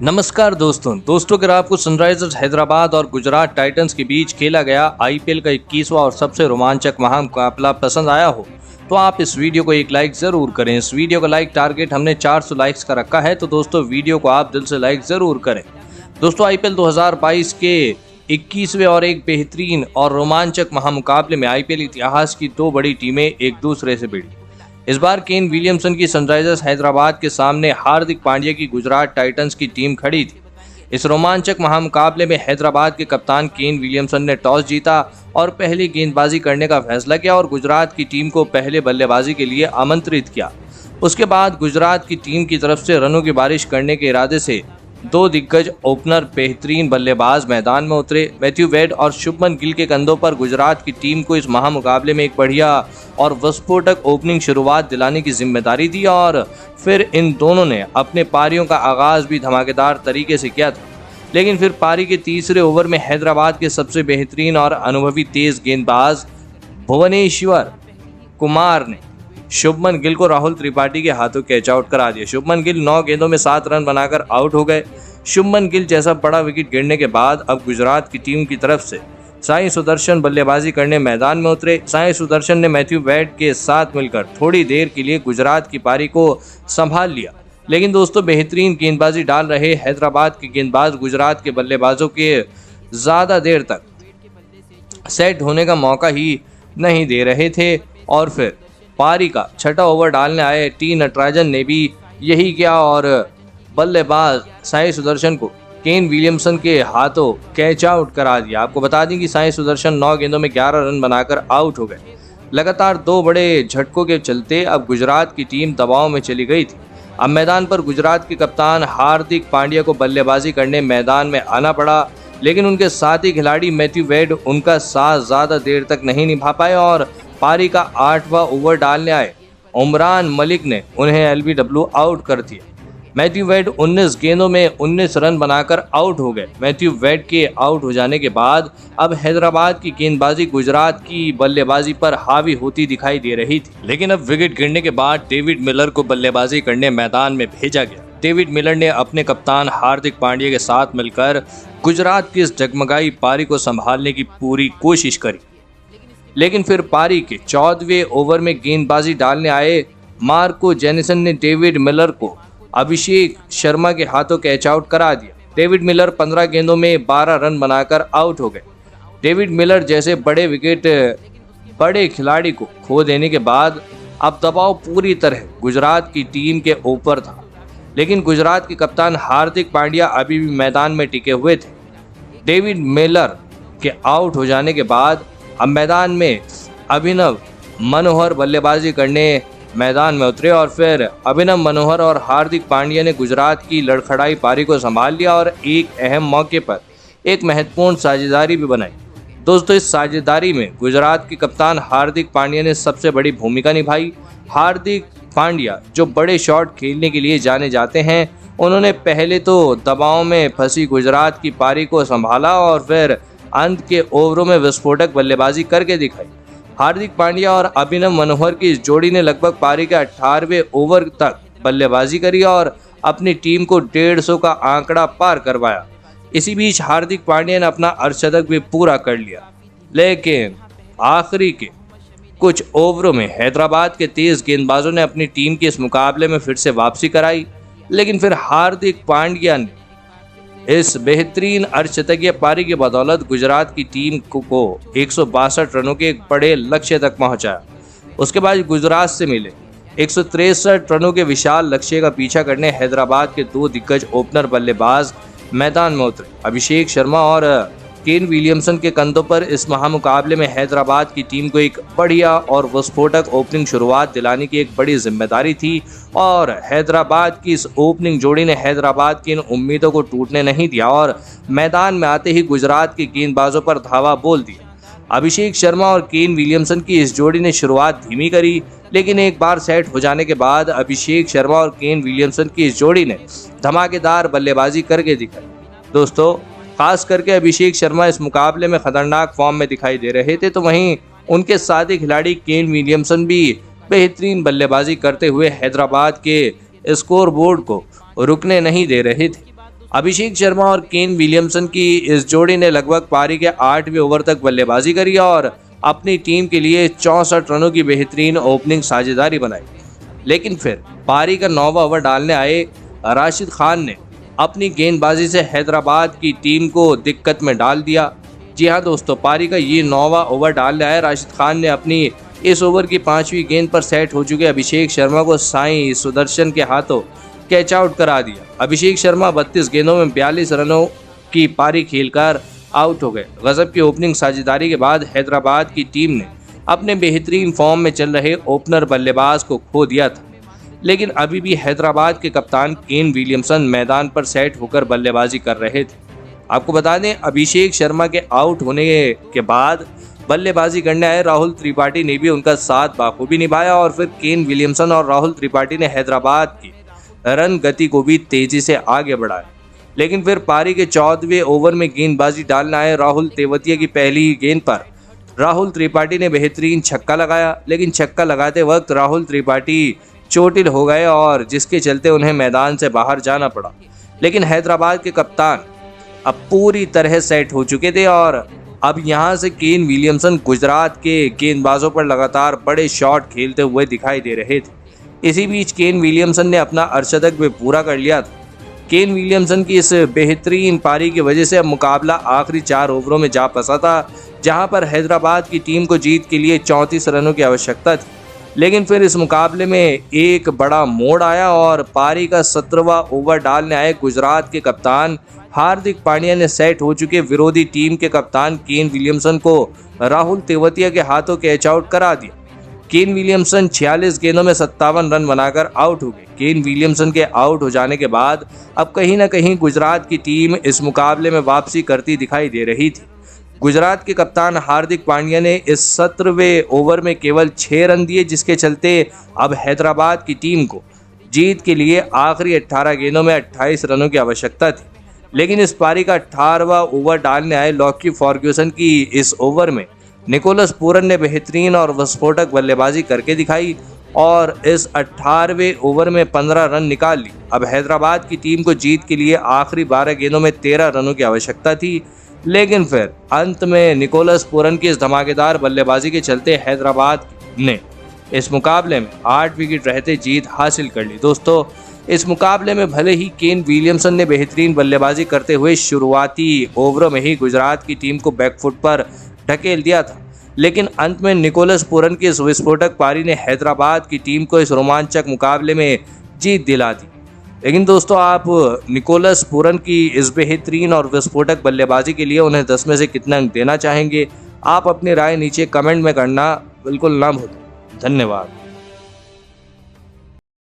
नमस्कार दोस्तों अगर आपको सनराइजर्स हैदराबाद और गुजरात टाइटंस के बीच खेला गया आईपीएल का 21वां और सबसे रोमांचक महामुकाबला पसंद आया हो तो आप इस वीडियो को एक लाइक ज़रूर करें। इस वीडियो का लाइक टारगेट हमने 400 लाइक्स का रखा है, तो दोस्तों वीडियो को आप दिल से लाइक ज़रूर करें। दोस्तों आईपीएल 2022 के 21वें और एक बेहतरीन और रोमांचक महामुकाबले में आईपीएल इतिहास की दो बड़ी टीमें एक दूसरे से भिड़ी। इस बार केन विलियमसन की सनराइजर्स हैदराबाद के सामने हार्दिक पांड्या की गुजरात टाइटंस की टीम खड़ी थी। इस रोमांचक महामुकाबले में हैदराबाद के कप्तान केन विलियमसन ने टॉस जीता और पहली गेंदबाजी करने का फैसला किया और गुजरात की टीम को पहले बल्लेबाजी के लिए आमंत्रित किया। उसके बाद गुजरात की टीम की तरफ से रनों की बारिश करने के इरादे से दो दिग्गज ओपनर बेहतरीन बल्लेबाज मैदान में उतरे। मैथ्यू वेड और शुभमन गिल के कंधों पर गुजरात की टीम को इस महामुकाबले में एक बढ़िया और विस्फोटक ओपनिंग शुरुआत दिलाने की जिम्मेदारी दी और फिर इन दोनों ने अपने पारियों का आगाज भी धमाकेदार तरीके से किया था। लेकिन फिर पारी के तीसरे ओवर में हैदराबाद के सबसे बेहतरीन और अनुभवी तेज गेंदबाज भुवनेश्वर कुमार ने शुभमन गिल को राहुल त्रिपाठी के हाथों कैच आउट करा दिया। शुभमन गिल 9 गेंदों में 7 रन बनाकर आउट हो गए। शुभमन गिल जैसा बड़ा विकेट गिरने के बाद अब गुजरात की टीम की तरफ से साई सुदर्शन बल्लेबाजी करने मैदान में उतरे। साई सुदर्शन ने मैथ्यू वेड के साथ मिलकर थोड़ी देर के लिए गुजरात की पारी को संभाल लिया, लेकिन दोस्तों बेहतरीन गेंदबाजी डाल रहे हैदराबाद के गेंदबाज गुजरात के बल्लेबाजों के ज़्यादा देर तक सेट होने का मौका ही नहीं दे रहे थे और फिर पारी का छठा ओवर डालने आए टी नटराजन ने भी यही किया और बल्लेबाज साई सुदर्शन को केन विलियमसन के हाथों कैच आउट करा दिया। आपको बता दें कि साई सुदर्शन 9 गेंदों में 11 रन बनाकर आउट हो गए। लगातार 2 बड़े झटकों के चलते अब गुजरात की टीम दबाव में चली गई थी। अब मैदान पर गुजरात के कप्तान हार्दिक पांड्या को बल्लेबाजी करने मैदान में आना पड़ा, लेकिन उनके साथी खिलाड़ी मैथ्यू वेड उनका साथ ज़्यादा देर तक नहीं निभा पाए और पारी का 8वां ओवर डालने आए उमरान मलिक ने उन्हें एलबीडब्ल्यू आउट कर दिया। मैथ्यू वेड 19 गेंदों में 19 रन बनाकर आउट हो गए। मैथ्यू वेड के आउट हो जाने के बाद अब हैदराबाद की गेंदबाजी गुजरात की बल्लेबाजी पर हावी होती दिखाई दे रही थी, लेकिन अब विकेट गिरने के बाद डेविड मिलर को बल्लेबाजी करने मैदान में भेजा गया। डेविड मिलर ने अपने कप्तान हार्दिक पांड्या के साथ मिलकर गुजरात की इस जगमगाई पारी को संभालने की पूरी कोशिश करी, लेकिन फिर पारी के 14वें ओवर में गेंदबाजी डालने आए मार्को जेनिसन ने डेविड मिलर को अभिषेक शर्मा के हाथों कैच आउट करा दिया। डेविड मिलर 15 गेंदों में 12 रन बनाकर आउट हो गए। डेविड मिलर जैसे बड़े खिलाड़ी को खो देने के बाद अब दबाव पूरी तरह गुजरात की टीम के ऊपर था, लेकिन गुजरात के कप्तान हार्दिक पांड्या अभी भी मैदान में टिके हुए थे। डेविड मिलर के आउट हो जाने के बाद अब मैदान में अभिनव मनोहर बल्लेबाजी करने मैदान में उतरे और फिर अभिनव मनोहर और हार्दिक पांड्या ने गुजरात की लड़खड़ाई पारी को संभाल लिया और एक अहम मौके पर एक महत्वपूर्ण साझेदारी भी बनाई। दोस्तों इस साझेदारी में गुजरात के कप्तान हार्दिक पांड्या ने सबसे बड़ी भूमिका निभाई। हार्दिक पांड्या जो बड़े शॉट खेलने के लिए जाने जाते हैं, उन्होंने पहले तो दबाव में फंसी गुजरात की पारी को संभाला और फिर अंत के ओवरों में विस्फोटक बल्लेबाजी करके दिखाई। हार्दिक पांड्या और अभिनव मनोहर की इस जोड़ी ने लगभग पारी के 18वें ओवर तक बल्लेबाजी करी और अपनी टीम को 150 का आंकड़ा पार करवाया। इसी बीच हार्दिक पांड्या ने अपना अर्धशतक भी पूरा कर लिया, लेकिन आखिरी के कुछ ओवरों में हैदराबाद के तेज गेंदबाजों ने अपनी टीम के इस मुकाबले में फिर से वापसी कराई, लेकिन फिर हार्दिक पांड्या ने इस बेहतरीन अर्धशतकीय पारी की बदौलत गुजरात की टीम को 162 रनों के एक बड़े लक्ष्य तक पहुंचाया। उसके बाद गुजरात से मिले 163 रनों के विशाल लक्ष्य का पीछा करने हैदराबाद के 2 दिग्गज ओपनर बल्लेबाज मैदान में उतरे। अभिषेक शर्मा और केन विलियमसन के कंधों पर इस महामुकाबले में हैदराबाद की टीम को एक बढ़िया और विस्फोटक ओपनिंग शुरुआत दिलाने की एक बड़ी जिम्मेदारी थी और हैदराबाद की इस ओपनिंग जोड़ी ने हैदराबाद की इन उम्मीदों को टूटने नहीं दिया और मैदान में आते ही गुजरात के गेंदबाजों पर धावा बोल दिया। अभिषेक शर्मा और केन विलियमसन की इस जोड़ी ने शुरुआत धीमी करी, लेकिन एक बार सेट हो जाने के बाद अभिषेक शर्मा और केन विलियमसन की इस जोड़ी ने धमाकेदार बल्लेबाजी करके दिखाई। दोस्तों खास करके अभिषेक शर्मा इस मुकाबले में खतरनाक फॉर्म में दिखाई दे रहे थे, तो वहीं उनके साथी खिलाड़ी केन विलियमसन भी बेहतरीन बल्लेबाजी करते हुए हैदराबाद के स्कोर बोर्ड को रुकने नहीं दे रहे थे। अभिषेक शर्मा और केन विलियमसन की इस जोड़ी ने लगभग पारी के 8वें ओवर तक बल्लेबाजी करी और अपनी टीम के लिए 64 रनों की बेहतरीन ओपनिंग साझेदारी बनाई। लेकिन फिर पारी का 9वां ओवर डालने आए राशिद खान ने अपनी गेंदबाजी से हैदराबाद की टीम को दिक्कत में डाल दिया। जी हाँ दोस्तों, पारी का ये 9वां ओवर डालने आए राशिद खान ने अपनी इस ओवर की 5वीं गेंद पर सेट हो चुके अभिषेक शर्मा को साईं सुदर्शन के हाथों कैच आउट करा दिया। अभिषेक शर्मा 32 गेंदों में 42 रनों की पारी खेलकर आउट हो गए। गजब की ओपनिंग साझेदारी के बाद हैदराबाद की टीम ने अपने बेहतरीन फॉर्म में चल रहे ओपनर बल्लेबाज को खो दिया था। लेकिन अभी भी हैदराबाद के कप्तान केन विलियमसन मैदान पर सेट होकर बल्लेबाजी कर रहे थे। आपको बता दें, अभिषेक शर्मा के आउट होने के बाद बल्लेबाजी करने आए राहुल त्रिपाठी ने भी उनका साथ बाखूबी निभाया और फिर केन विलियमसन और राहुल त्रिपाठी ने हैदराबाद की रन गति को भी तेजी से आगे बढ़ाया। लेकिन फिर पारी के 14वें ओवर में गेंदबाजी डालने आए राहुल तेवतिया की पहली गेंद पर राहुल त्रिपाठी ने बेहतरीन छक्का लगाया। लेकिन छक्का लगाते वक्त राहुल त्रिपाठी चोटिल हो गए और जिसके चलते उन्हें मैदान से बाहर जाना पड़ा। लेकिन हैदराबाद के कप्तान अब पूरी तरह सेट हो चुके थे और अब यहां से केन विलियमसन गुजरात के गेंदबाजों पर लगातार बड़े शॉट खेलते हुए दिखाई दे रहे थे। इसी बीच केन विलियमसन ने अपना अर्धशतक भी पूरा कर लिया था। केन विलियमसन की इस बेहतरीन पारी की वजह से अब मुकाबला आखिरी 4 ओवरों में जा फंसा था, जहां पर हैदराबाद की टीम को जीत के लिए 34 रनों की आवश्यकता थी। लेकिन फिर इस मुकाबले में एक बड़ा मोड़ आया और पारी का 17वां ओवर डालने आए गुजरात के कप्तान हार्दिक पांड्या ने सेट हो चुके विरोधी टीम के कप्तान केन विलियमसन को राहुल तेवतिया के हाथों कैच आउट करा दिया। केन विलियमसन 46 गेंदों में 57 रन बनाकर आउट हो गए। केन विलियमसन के आउट हो जाने के बाद अब कहीं ना कहीं गुजरात की टीम इस मुकाबले में वापसी करती दिखाई दे रही थी। गुजरात के कप्तान हार्दिक पांड्या ने इस 17वें ओवर में केवल 6 रन दिए, जिसके चलते अब हैदराबाद की टीम को जीत के लिए आखिरी 18 गेंदों में 28 रनों की आवश्यकता थी। लेकिन इस पारी का 18वां ओवर डालने आए लॉकी फर्ग्यूसन की इस ओवर में निकोलस पूरन ने बेहतरीन और विस्फोटक बल्लेबाजी करके दिखाई और इस 18वें ओवर में 15 रन निकाल ली। अब हैदराबाद की टीम को जीत के लिए आखिरी 12 गेंदों में 13 रनों की आवश्यकता थी। लेकिन फिर अंत में निकोलस पूरन की इस धमाकेदार बल्लेबाजी के चलते हैदराबाद ने इस मुकाबले में 8 विकेट रहते जीत हासिल कर ली। दोस्तों, इस मुकाबले में भले ही केन विलियमसन ने बेहतरीन बल्लेबाजी करते हुए शुरुआती ओवरों में ही गुजरात की टीम को बैकफुट पर ढकेल दिया था, लेकिन अंत में निकोलस पूरन की इस विस्फोटक पारी ने हैदराबाद की टीम को इस रोमांचक मुकाबले में जीत दिला दी। लेकिन दोस्तों, आप निकोलस पूरन की इस बेहतरीन और विस्फोटक बल्लेबाजी के लिए उन्हें 10 में से कितना अंक देना चाहेंगे? आप अपनी राय नीचे कमेंट में करना बिल्कुल ना भूलें। धन्यवाद।